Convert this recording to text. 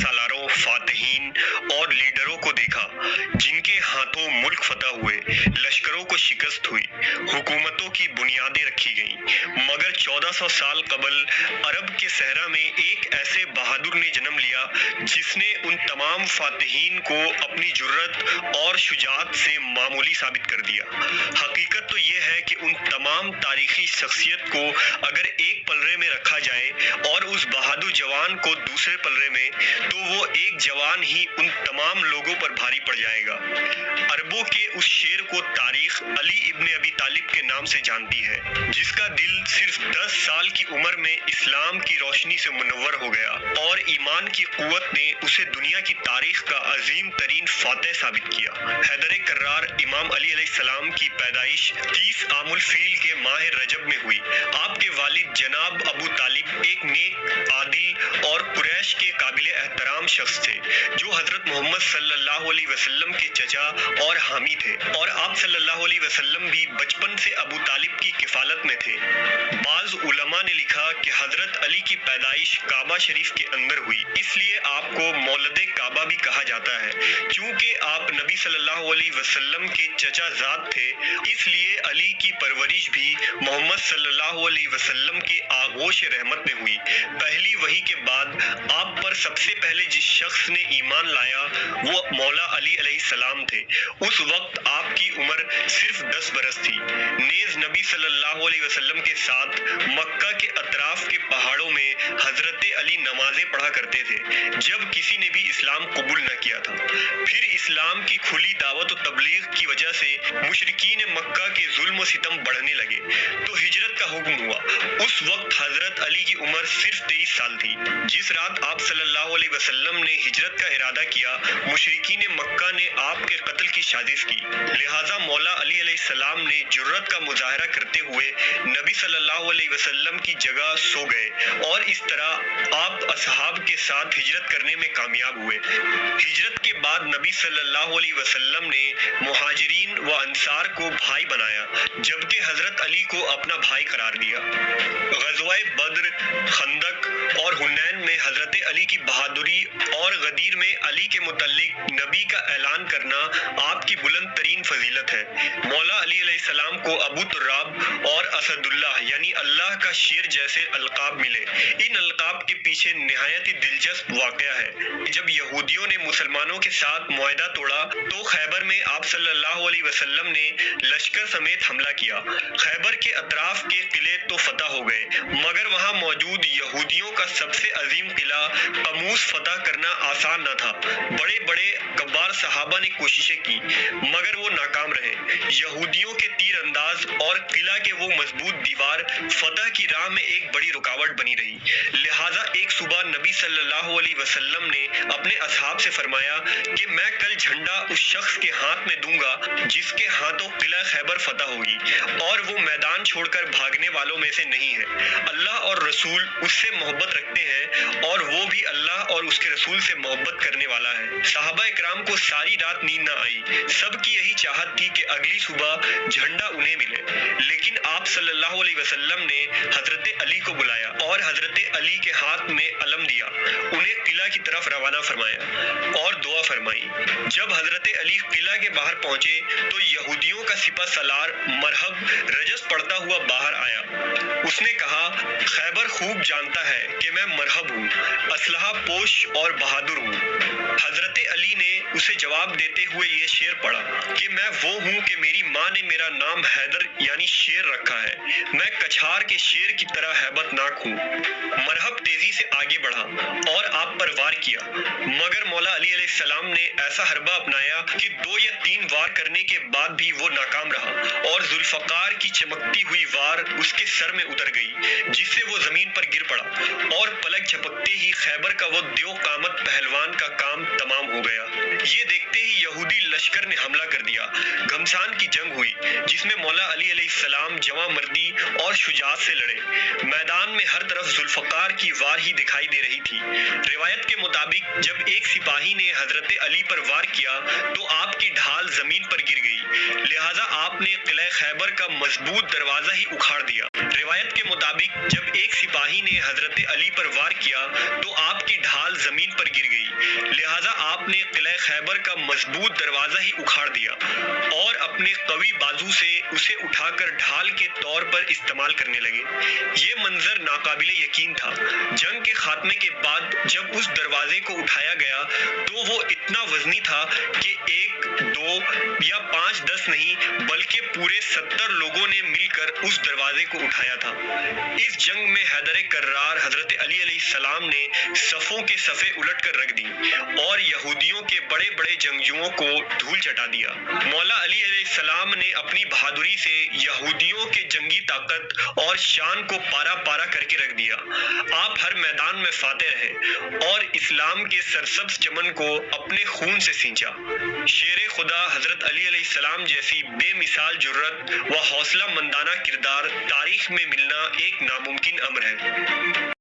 سالاروں، فاتحین اور لیڈروں کو دیکھا جن کے ہاتھوں ملک فتح ہوئے، لشکروں کو شکست ہوئی، حکومتوں کی بنیادیں رکھی گئیں، مگر 1400 سال قبل عرب کے صحرا میں ایک ایسے بہادر نے جنم لیا جس نے ان تمام فاتحین کو اپنی جرأت اور شجاعت سے معمولی ثابت کر دیا۔ حقیقت تو یہ ہے کہ ان تمام تاریخی شخصیت کو اگر ایک پلڑے میں رکھا جائے اور اس بہادر جوان کو دوسرے پلڑے میں، تو وہ ایک جوان ہی ان تمام لوگوں پر بھاری پڑ جائے گا۔ عربوں کے اس شیر کو تاریخ علی ابن ابی طالب کے نام سے جانتی ہے، جس کا دل صرف 10 سال کی عمر میں اسلام کی روشنی سے منور ہو گیا اور ایمان کی قوت نے اسے دنیا کی تاریخ کا عظیم ترین فاتح ثابت کیا۔ حیدر کرار امام علی علیہ السلام کی پیدائش 30 عام الفیل کے ماہ رجب میں ہوئی۔ آپ کے والد جناب ابو طالب ایک نیک، عادل اور قریش کے قابل احترام شخص تھے، جو حضرت محمد صلی اللہ علیہ وسلم کے چچا اور حامی تھے، اور آپ صلی اللہ علیہ وسلم بھی بچپن سے ابو طالب کی کفالت میں تھے۔ بعض علماء نے لکھا کہ حضرت علی کی پیدائش کعبہ شریف کے اندر ہوئی، اس لیے آپ کو مولد کعبہ بھی کہا جاتا ہے۔ چونکہ آپ نبی صلی اللہ علیہ وسلم کے چچا زاد تھے، اس لیے علی کی پرورش بھی محمد صلی اللہ علیہ وسلم کے آغوش رحمت میں ہوئی۔ پہلی وحی کے بعد آپ پر سب سے پہلے جس شخص نے ایمان لایا وہ مولا علی علیہ السلام تھے۔ اس وقت آپ کی عمر صرف 10 برس تھی۔ نیز نبی صلی اللہ علیہ وسلم کے ساتھ مکہ کے اطراف کے پہاڑوں میں حضرت علی نمازیں پڑھا کرتے تھے جب کسی نے بھی اسلام قبول نہ کیا تھا۔ پھر اسلام کی کھلی دعوت و تبلیغ کی وجہ سے مشرکین مکہ کے ظلم و ستم بڑھنے لگے تو ہجرت کا حکم ہوا۔ اس وقت حضرت علی کی عمر صرف 23 سال تھی۔ جس رات آپ صلی اللہ علیہ وسلم نے ہجرت کا ارادہ کیا، مشرکین مکہ نے آپ کے قتل کی سازش کی، لہٰذا مولا علی علیہ السلام نے جرأت کا مظاہرہ کرتے ہوئے نبی صلی اللہ علیہ وسلم کی جگہ سو گئے، اور اس طرح آپ اصحاب کے ساتھ ہجرت کرنے میں کامیاب ہوئے۔ ہجرت کے بعد نبی صلی اللہ علیہ وسلم نے مہاجرین و انصار کو بھائی بنایا، جبکہ حضرت علی کو اپنا بھائی قرار دیا۔ غزوہ بدر، خندق اور حنین میں حضرت علی کی بہادری اور غدیر میں علی کے متعلق نبی کا اعلان کرنا آپ کی بلند ترین فضیلت ہے۔ مولا علی علیہ السلام کو ابو تراب اور اسد اللہ یعنی اللہ کا شیر جیسے القاب ملے۔ ان القاب کے پیچھے نہایت ہی دلچسپ واقعہ ہے۔ جب یہودیوں نے مسلمانوں کے ساتھ معاہدہ توڑا تو خیبر میں آپ صلی اللہ علیہ وسلم نے لشکر سمیت حملہ کیا۔ خیبر کے اطراف کے قلعے تو فتح ہو گئے، مگر وہاں موجود یہودیوں کا سب سے عظیم قلعہ قموس فتح کرنا آسان نہ تھا۔ بڑے بڑے کبار صحابہ نے کوششیں کی، مگر وہ ناکام رہے۔ یہودیوں کے تیر انداز اور قلعہ کے وہ مضبوط دیوار فتح کی راہ میں ایک بڑی رکاوٹ بنی رہی۔ لہٰذا ایک صبح نبی صلی اللہ علیہ وسلم نے اپنے اصحاب سے فرمایا کہ میں کل جھنڈا اس شخص کے ہاتھ میں دوں گا جس کے ہاتھوں قلعہ خیبر فتح ہوگی، اور وہ میدان چھوڑ کر بھاگنے والوں میں سے نہیں ہے۔ اللہ اور رسول اس سے محبت رکھتے ہیں، اور وہ بھی اللہ اور اس کے رسول سے محبت کرنے والا ہے۔ صحابہ اکرام کو ساری رات نیند نہ آئی۔ سب کی یہی چاہت تھی کہ اگلی صبح جھنڈا انہیں ملے، لیکن آپ صلی اللہ علیہ وسلم نے حضرت علی کو بلایا اور حضرت علی کے ہاتھ میں علم دیا، انہیں قلعہ کی طرف روانہ فرمایا اور دعا فرمائی۔ جب حضرت علی قلعہ کے باہر پہنچے تو یہودیوں کا سپہ سالار مرہب رجس پڑھتا ہوا باہر آیا۔ اس نے کہا، خیبر خوب جانتا ہے کہ میں مرہب ہوں، اسلحہ پوش اور بہادر ہوں۔ حضرت علی نے اسے جواب دیتے ہوئے یہ شعر پڑھا کہ میں وہ ہوں کہ میری ماں نے میرا نام حیدر یعنی شیر رکھا ہے، میں کچھار کے شیر کی طرح ہیبت ناک ہوں۔ مرہب تیزی سے آگے بڑھا اور آپ پر وار کیا، مگر مولا علی علیہ السلام نے ایسا حربہ اپنایا کہ 2 یا 3 وار کرنے کے بعد بھی وہ ناکام رہا، اور ذوالفقار کی چمکتی ہوئی وار اس کے سر میں اتر گئی، جس سے وہ زمین پر گر پڑا، اور پلک جھپکتے ہی خیبر کا وہ دیو قامت پہلوان کا کام تمام ہو گیا۔ یہ دیکھتے ہی یہودی لشکر نے حملہ کر دیا۔ گھمسان کی جنگ ہوئی، جس میں مولا علی علیہ السلام جواں مردی اور شجاعت سے لڑے۔ میدان میں ہر طرف ذوالفقار کی وار ہی دکھائی دے رہی تھی۔ روایت کے مطابق جب ایک سپاہی نے حضرت علی پر وار کیا تو آپ کی ڈھال زمین پر گر گئی، لہٰذا آپ نے قلعہ خیبر کا مضبوط دروازہ ہی اکھاڑ دیا۔ روایت کے مطابق جب ایک سپاہی نے حضرت علی پر وار کیا تو آپ کی ڈھال زمین پر گر گئی، لہٰذا آپ نے قلعہ خیبر کا مضبوط دروازہ ہی اکھاڑ دیا اور اپنے قوی بازو سے اسے اٹھا کر ڈھال کے طور پر استعمال کرنے لگے۔ یہ منظر ناقابل یقین تھا۔ جنگ کے خاتمے کے بعد جب اس دروازے کو اٹھایا گیا تو وہ اتنا وزنی تھا کہ 1، 2 یا 5، 10 نہیں بلکہ پورے 70 لوگوں نے مل کر اس دروازے کو اٹھایا تھا۔ اس جنگ میں حیدر کرار حضرت علی علیہ السلام نے صفوں کے صفیں الٹ کر رکھ دیں اور یہودیوں کے بڑے بڑے جنگجوؤں کو دھول چٹا دیا۔ مولا علی علیہ السلام نے اپنی بہادری سے یہودیوں کے جنگی طاقت اور شان کو پارا پارا کر کے رکھ دیا۔ آپ ہر میدان میں فاتح رہے اور اسلام کے سرسبز چمن کو اپنے خون سے سینچا۔ شیر خدا حضرت علی علیہ السلام جیسی بے مثال جرأت و حوصلہ مندانہ کردار تاریخ میں ملنا ایک ناممکن امر ہے۔